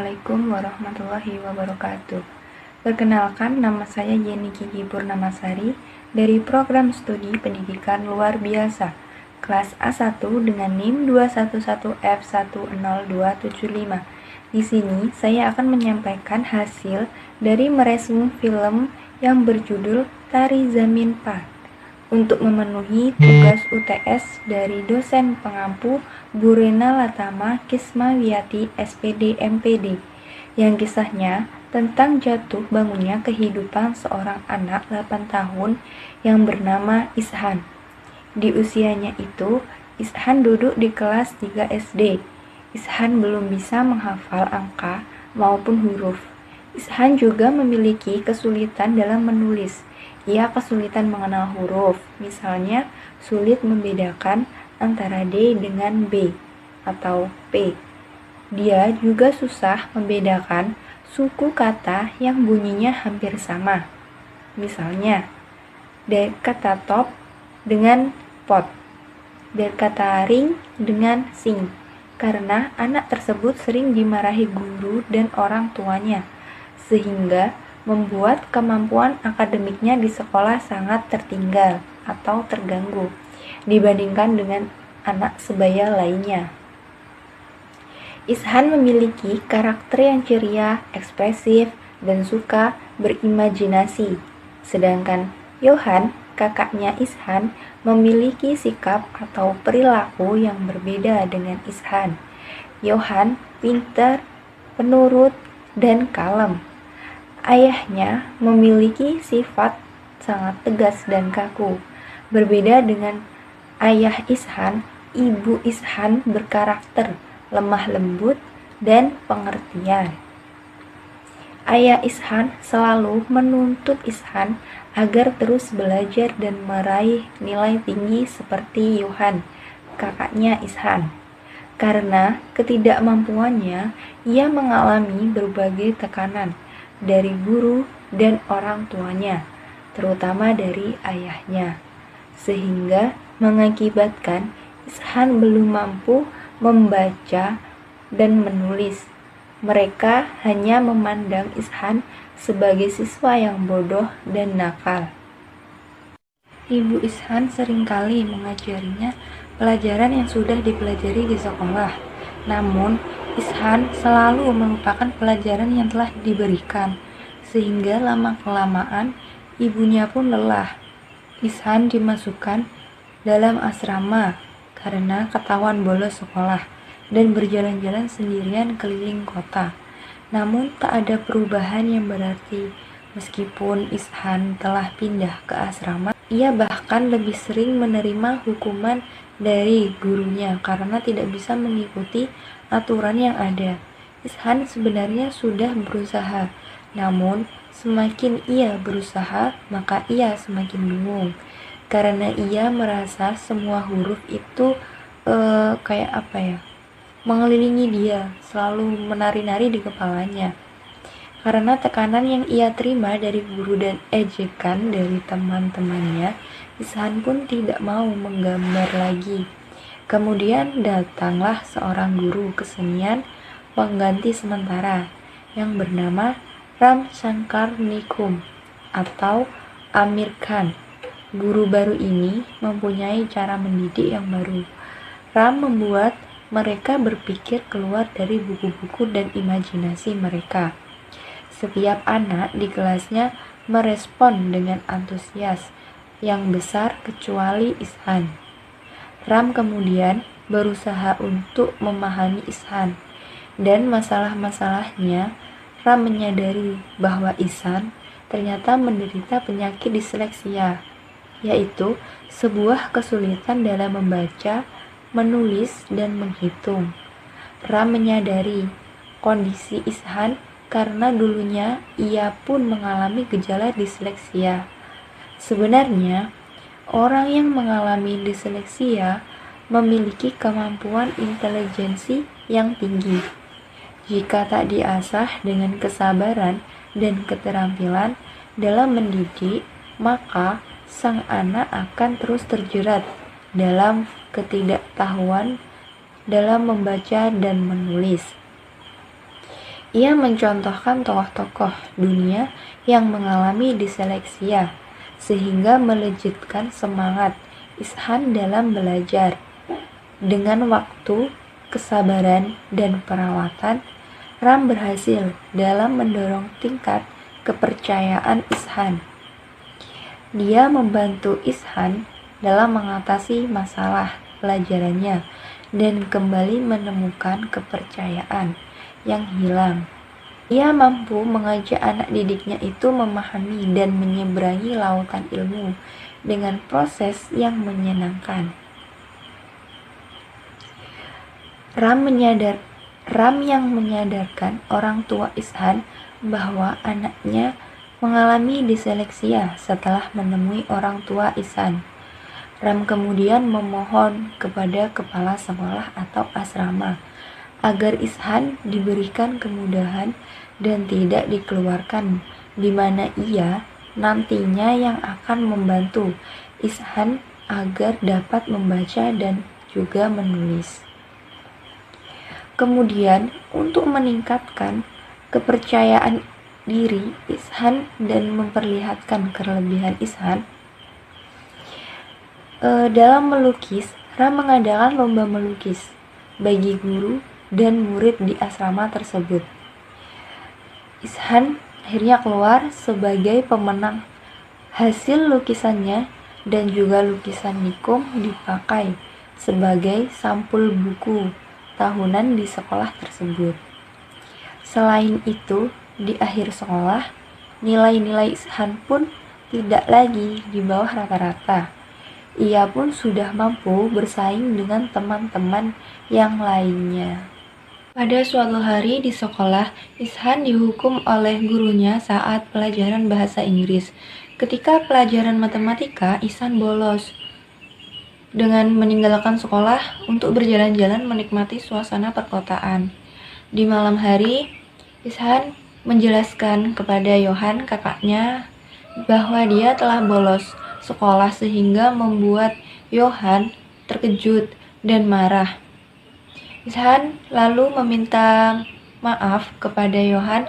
Assalamualaikum warahmatullahi wabarakatuh. Perkenalkan, nama saya Yeni Kiki Purnamasari dari Program Studi Pendidikan Luar Biasa, kelas A1 dengan NIM 211F10275. Di sini saya akan menyampaikan hasil dari meresum film yang berjudul Tari Zamin Pak untuk memenuhi tugas UTS dari dosen pengampu Bu Rena Latama Kismawiyati SPD MPD, yang kisahnya tentang jatuh bangunnya kehidupan seorang anak 8 tahun yang bernama Ishan. Di usianya itu, Ishan duduk di kelas 3 SD. Ishan belum bisa menghafal angka maupun huruf. Ishan juga memiliki kesulitan dalam menulis. Ia kesulitan mengenal huruf, misalnya sulit membedakan antara D dengan B atau P. Dia juga susah membedakan suku kata yang bunyinya hampir sama. Misalnya, dari kata top dengan pot, dari kata ring dengan sing, karena anak tersebut sering dimarahi guru dan orang tuanya, sehingga membuat kemampuan akademiknya di sekolah sangat tertinggal atau terganggu dibandingkan dengan anak sebaya lainnya. Ishan memiliki karakter yang ceria, ekspresif, dan suka berimajinasi. Sedangkan Yohan, kakaknya Ishan, memiliki sikap atau perilaku yang berbeda dengan Ishan. Yohan pintar, penurut, dan kalem. Ayahnya memiliki sifat sangat tegas dan kaku. Berbeda dengan ayah Ishan, ibu Ishan berkarakter lemah lembut dan pengertian. Ayah Ishan selalu menuntut Ishan agar terus belajar dan meraih nilai tinggi seperti Yohan, kakaknya Ishan. Karena ketidakmampuannya, ia mengalami berbagai tekanan dari guru dan orang tuanya, terutama dari ayahnya, sehingga mengakibatkan Ishan belum mampu membaca dan menulis. Mereka hanya memandang Ishan sebagai siswa yang bodoh dan nakal. Ibu Ishan seringkali mengajarinya pelajaran yang sudah dipelajari di sekolah. Namun, Ishan selalu melupakan pelajaran yang telah diberikan, sehingga lama-kelamaan ibunya pun lelah. Ishan dimasukkan dalam asrama karena ketahuan bolos sekolah dan berjalan-jalan sendirian keliling kota. Namun tak ada perubahan yang berarti. Meskipun Ishan telah pindah ke asrama, ia bahkan lebih sering menerima hukuman dari gurunya karena tidak bisa mengikuti aturan yang ada. Ishan sebenarnya sudah berusaha, namun semakin ia berusaha, maka ia semakin bingung. Karena ia merasa semua huruf itu mengelilingi dia, selalu menari-nari di kepalanya. Karena tekanan yang ia terima dari guru dan ejekan dari teman-temannya, Ishan pun tidak mau menggambar lagi. Kemudian datanglah seorang guru kesenian pengganti sementara yang bernama Ram Shankar Nikum atau Amir Khan. Guru baru ini mempunyai cara mendidik yang baru. Ram membuat mereka berpikir keluar dari buku-buku dan imajinasi mereka. Setiap anak di kelasnya merespon dengan antusias yang besar kecuali Ishan. Ram kemudian berusaha untuk memahami Ishan, dan masalah-masalahnya. Ram menyadari bahwa Ishan ternyata menderita penyakit disleksia, yaitu sebuah kesulitan dalam membaca, menulis, dan menghitung. Ram menyadari kondisi Ishan karena dulunya ia pun mengalami gejala disleksia. Sebenarnya, orang yang mengalami disleksia memiliki kemampuan intelijensi yang tinggi. Jika tak diasah dengan kesabaran dan keterampilan dalam mendidik, maka sang anak akan terus terjerat dalam ketidaktahuan dalam membaca dan menulis. Ia mencontohkan tokoh-tokoh dunia yang mengalami diseleksia, sehingga melejitkan semangat Ishan dalam belajar. Dengan waktu, kesabaran, dan perawatan, Ram berhasil dalam mendorong tingkat kepercayaan Ishan. Dia membantu Ishan dalam mengatasi masalah pelajarannya dan kembali menemukan kepercayaan yang hilang. Ia mampu mengajak anak didiknya itu memahami dan menyeberangi lautan ilmu dengan proses yang menyenangkan. Ram yang menyadarkan orang tua Ishan bahwa anaknya mengalami diseleksia setelah menemui orang tua Ishan. Ram kemudian memohon kepada kepala sekolah atau asrama agar Ishan diberikan kemudahan dan tidak dikeluarkan, di mana ia nantinya yang akan membantu Ishan agar dapat membaca dan juga menulis. Kemudian, untuk meningkatkan kepercayaan diri Ishan dan memperlihatkan kelebihan Ishan, dalam melukis, Ram mengadakan lomba melukis bagi guru dan murid di asrama tersebut. Ishan akhirnya keluar sebagai pemenang. Hasil lukisannya dan juga lukisan Nikum dipakai sebagai sampul buku tahunan di sekolah tersebut. Selain itu, di akhir sekolah, nilai-nilai Ishan pun tidak lagi di bawah rata-rata. Ia pun sudah mampu bersaing dengan teman-teman yang lainnya. Pada suatu hari di sekolah, Ishan dihukum oleh gurunya saat pelajaran bahasa Inggris. Ketika pelajaran matematika, Ishan bolos dengan meninggalkan sekolah untuk berjalan-jalan menikmati suasana perkotaan. Di malam hari, Ishan menjelaskan kepada Johan, kakaknya, bahwa dia telah bolos sekolah sehingga membuat Johan terkejut dan marah. Ishan lalu meminta maaf kepada Johan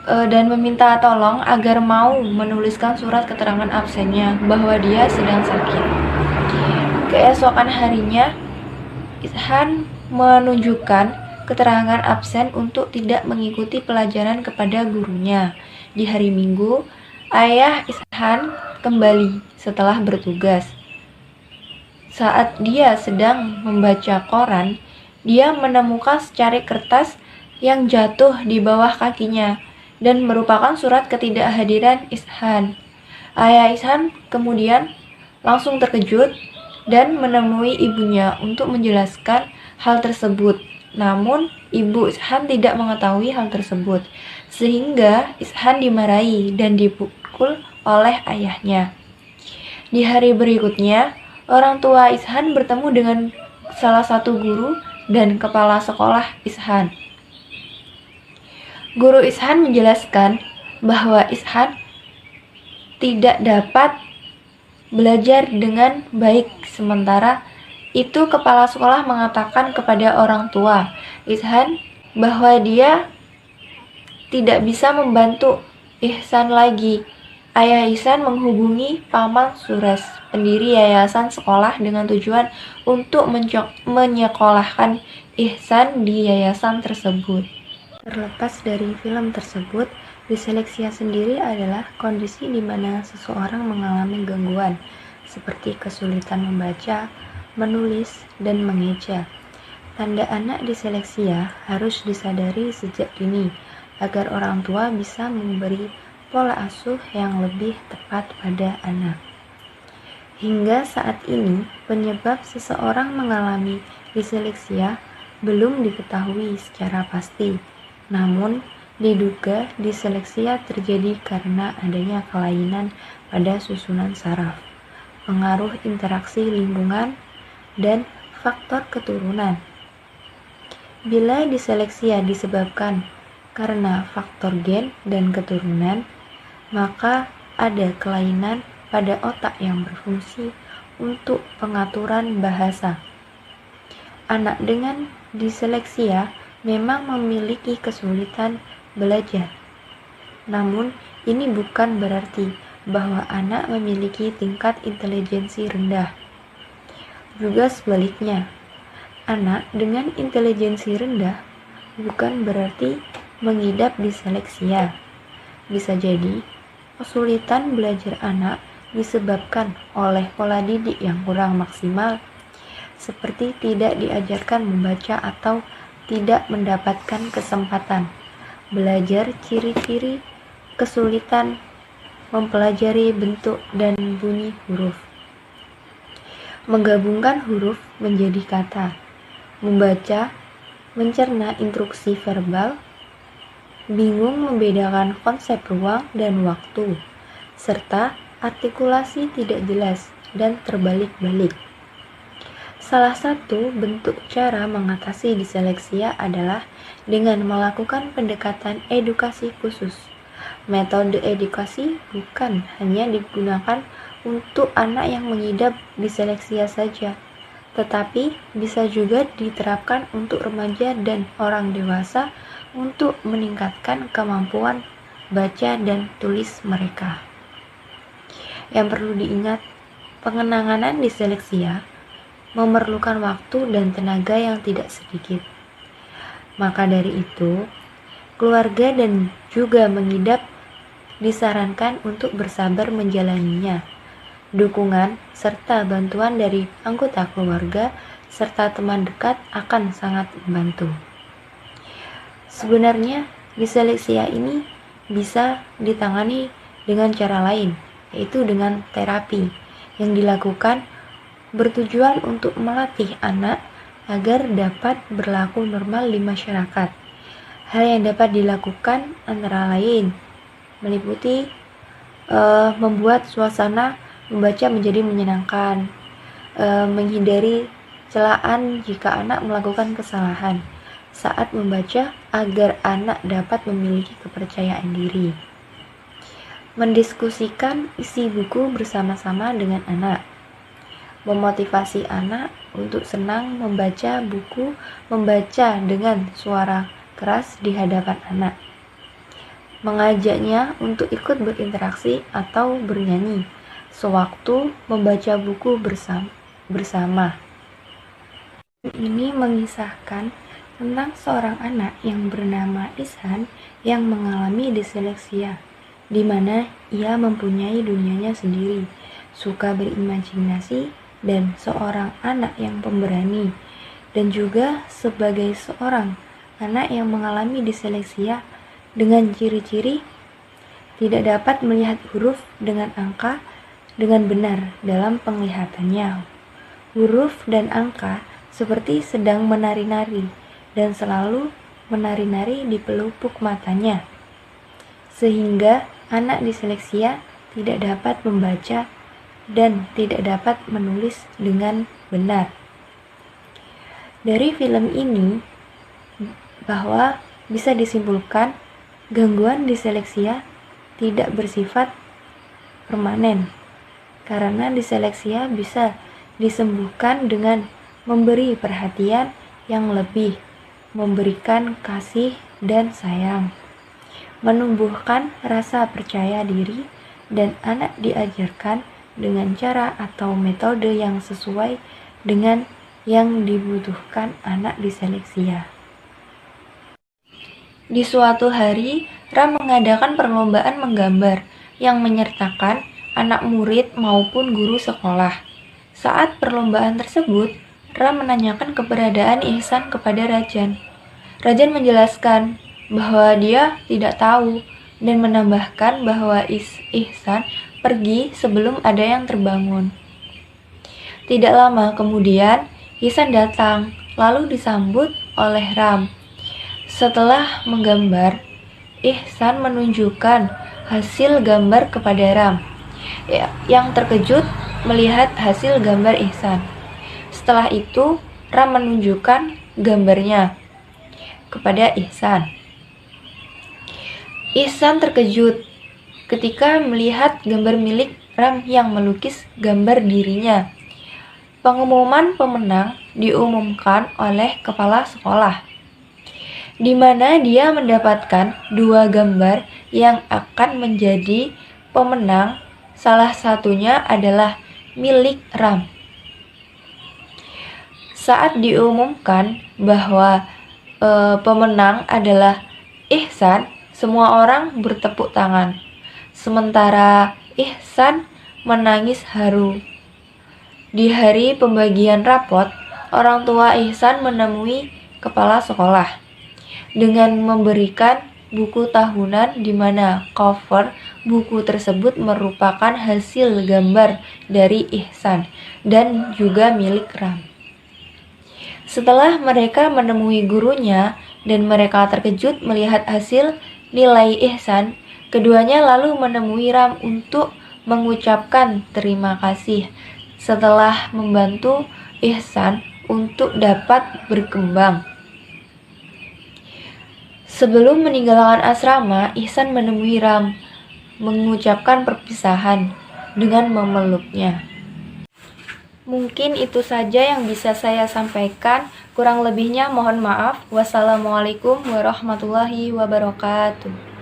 dan meminta tolong agar mau menuliskan surat keterangan absennya bahwa dia sedang sakit. Keesokan harinya, Ishan menunjukkan keterangan absen untuk tidak mengikuti pelajaran kepada gurunya. Di hari Minggu, ayah Ishan kembali setelah bertugas. Saat dia sedang membaca koran, dia menemukan secari kertas yang jatuh di bawah kakinya dan merupakan surat ketidakhadiran Ishan. Ayah Ishan kemudian langsung terkejut dan menemui ibunya untuk menjelaskan hal tersebut. Namun, ibu Ishan tidak mengetahui hal tersebut, sehingga Ishan dimarahi dan dipukul oleh ayahnya. Di hari berikutnya, orang tua Ishan bertemu dengan salah satu guru dan kepala sekolah Ishan. Guru Ishan menjelaskan bahwa Ishan tidak dapat belajar dengan baik, sementara itu kepala sekolah mengatakan kepada orang tua Ishan bahwa dia tidak bisa membantu Ihsan lagi. Ayah Ihsan menghubungi Paman Suresh, pendiri yayasan sekolah, dengan tujuan untuk menyekolahkan Ihsan di yayasan tersebut. Terlepas dari film tersebut, diseleksia sendiri adalah kondisi di mana seseorang mengalami gangguan seperti kesulitan membaca, menulis, dan mengeja. Tanda anak diseleksia harus disadari sejak dini agar orang tua bisa memberi pola asuh yang lebih tepat pada anak. Hingga saat ini, penyebab seseorang mengalami diseleksia belum diketahui secara pasti. Namun, diduga diseleksia terjadi karena adanya kelainan pada susunan saraf, pengaruh interaksi lingkungan, dan faktor keturunan. Bila diseleksia disebabkan karena faktor gen dan keturunan, maka ada kelainan pada otak yang berfungsi untuk pengaturan bahasa. Anak dengan diseleksia memang memiliki kesulitan belajar. Namun, ini bukan berarti bahwa anak memiliki tingkat intelijensi rendah. Juga sebaliknya, anak dengan intelijensi rendah bukan berarti mengidap diseleksia. Bisa jadi, kesulitan belajar anak disebabkan oleh pola didik yang kurang maksimal, seperti tidak diajarkan membaca atau tidak mendapatkan kesempatan belajar ciri-ciri kesulitan mempelajari bentuk dan bunyi huruf, menggabungkan huruf menjadi kata, membaca, mencerna instruksi verbal, bingung membedakan konsep ruang dan waktu, serta artikulasi tidak jelas dan terbalik-balik. Salah satu bentuk cara mengatasi diseleksia adalah dengan melakukan pendekatan edukasi khusus. Metode edukasi bukan hanya digunakan untuk anak yang mengidap diseleksia saja, tetapi bisa juga diterapkan untuk remaja dan orang dewasa untuk meningkatkan kemampuan baca dan tulis mereka. Yang perlu diingat, penanganan diseleksia memerlukan waktu dan tenaga yang tidak sedikit. Maka dari itu, keluarga dan juga mengidap disarankan untuk bersabar menjalaninya. Dukungan serta bantuan dari anggota keluarga serta teman dekat akan sangat membantu. Sebenarnya, diseleksia ini bisa ditangani dengan cara lain, yaitu dengan terapi yang dilakukan bertujuan untuk melatih anak agar dapat berlaku normal di masyarakat. Hal yang dapat dilakukan antara lain meliputi membuat suasana membaca menjadi menyenangkan, menghindari celaan jika anak melakukan kesalahan saat membaca agar anak dapat memiliki kepercayaan diri, mendiskusikan isi buku bersama-sama dengan anak, memotivasi anak untuk senang membaca buku, membaca dengan suara keras di hadapan anak, mengajaknya untuk ikut berinteraksi atau bernyanyi sewaktu membaca buku bersama. Ini mengisahkan tentang seorang anak yang bernama Ihsan yang mengalami diseleksia, di mana ia mempunyai dunianya sendiri, suka berimajinasi, dan seorang anak yang pemberani, dan juga sebagai seorang anak yang mengalami diseleksia dengan ciri-ciri tidak dapat melihat huruf dengan angka dengan benar dalam penglihatannya. Huruf dan angka seperti sedang menari-nari dan selalu menari-nari di pelupuk matanya, sehingga anak diseleksia tidak dapat membaca dan tidak dapat menulis dengan benar. Dari film ini bahwa bisa disimpulkan gangguan diseleksia tidak bersifat permanen, karena diseleksia bisa disembuhkan dengan memberi perhatian yang lebih, memberikan kasih dan sayang, menumbuhkan rasa percaya diri, dan anak diajarkan dengan cara atau metode yang sesuai dengan yang dibutuhkan anak diseleksia. Di suatu hari, Ram mengadakan perlombaan menggambar yang menyertakan anak murid maupun guru sekolah. Saat perlombaan tersebut, Ram menanyakan keberadaan Ihsan kepada Rajan. Rajan menjelaskan bahwa dia tidak tahu dan menambahkan bahwa Ihsan pergi sebelum ada yang terbangun. Tidak lama kemudian, Ihsan datang, lalu disambut oleh Ram. Setelah menggambar, Ihsan menunjukkan hasil gambar kepada Ram, yang terkejut melihat hasil gambar Ihsan. Setelah itu, Ram menunjukkan gambarnya kepada Ihsan. Ihsan terkejut ketika melihat gambar milik Ram yang melukis gambar dirinya. Pengumuman pemenang diumumkan oleh kepala sekolah. di mana dia mendapatkan 2 gambar yang akan menjadi pemenang. Salah satunya adalah milik Ram. Saat diumumkan bahwa pemenang adalah Ihsan, semua orang bertepuk tangan. Sementara Ihsan menangis haru. Di hari pembagian rapot, orang tua Ihsan menemui kepala sekolah dengan memberikan buku tahunan di mana cover buku tersebut merupakan hasil gambar dari Ihsan dan juga milik Ram. Setelah mereka menemui gurunya dan mereka terkejut melihat hasil nilai Ihsan, keduanya lalu menemui Ram untuk mengucapkan terima kasih setelah membantu Ihsan untuk dapat berkembang. Sebelum meninggalkan asrama, Ihsan menemui Ram, mengucapkan perpisahan dengan memeluknya. Mungkin itu saja yang bisa saya sampaikan. Kurang lebihnya mohon maaf. Wassalamualaikum warahmatullahi wabarakatuh.